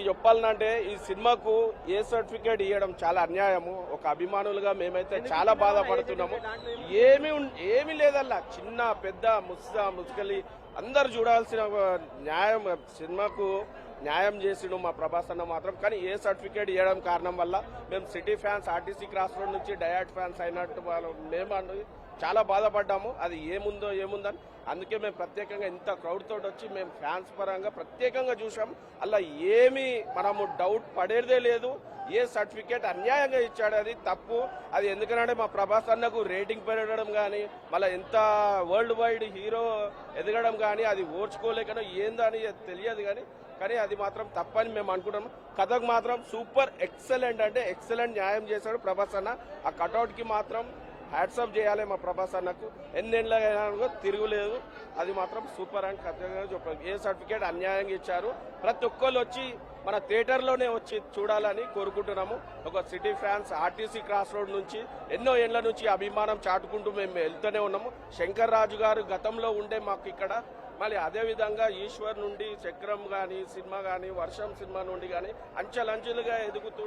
చెప్పాలంటే ఈ సినిమాకు ఏ సర్టిఫికేట్ ఇవ్వడం చాలా అన్యాయము. ఒక అభిమానులుగా మేమైతే చాలా బాధపడుతున్నాము. ఏమీ లేదల్లా, చిన్న పెద్ద ముసుకలి అందరు చూడాల్సిన న్యాయం సినిమాకు న్యాయం చేసిండు మా ప్రభాస్ అన్న మాత్రం. కానీ ఏ సర్టిఫికేట్ ఇవ్వడం కారణం వల్ల మేము city fans, RTC cross road నుంచి డయాట్ ఫ్యాన్స్ అయినట్టు మేము చాలా బాధపడ్డాము. అది ఏముందని అందుకే మేము ప్రత్యేకంగా ఇంత క్రౌడ్ తోటి వచ్చి మేము ఫ్యాన్స్ పరంగా ప్రత్యేకంగా చూసాం. అలా ఏమీ మనము డౌట్ పడేదే లేదు. ఏ సర్టిఫికేట్ అన్యాయంగా ఇచ్చాడు, అది తప్పు. అది ఎందుకంటే మా ప్రభాస్ అన్నకు రేటింగ్ పెరగడం కానీ, మళ్ళీ ఎంత వరల్డ్ వైడ్ హీరో ఎదగడం కానీ అది ఓర్చుకోలేకనో ఏందని తెలియదు. కానీ అది మాత్రం తప్పని మేము అనుకుంటాము. కథకు మాత్రం సూపర్ ఎక్సలెంట్, అంటే ఎక్సలెంట్ న్యాయం చేశాడు ప్రభాస్ అన్న. ఆ కటౌట్కి మాత్రం హ్యాట్సాప్ చేయాలి మా ప్రభాస్ అన్నకు. ఎన్నేళ్ళైనా తిరుగులేదు. అది మాత్రం సూపర్ అని ఖచ్చితంగా చెప్పాలి. ఏ సర్టిఫికేట్ అన్యాయంగా ఇచ్చారు. ప్రతి ఒక్కళ్ళు వచ్చి మన థియేటర్లోనే వచ్చి చూడాలని కోరుకుంటున్నాము. ఒక city fans RTC cross road నుంచి ఎన్నో ఏళ్ల నుంచి అభిమానం చాటుకుంటూ మేము వెళ్తూనే ఉన్నాము. శంకర్ రాజు గారు గతంలో ఉండే మాకు ఇక్కడ, మళ్ళీ అదేవిధంగా ఈశ్వర్ నుండి చక్రం కానీ సినిమా కానీ వర్షం సినిమా నుండి కానీ అంచెలంచెలుగా ఎదుగుతూ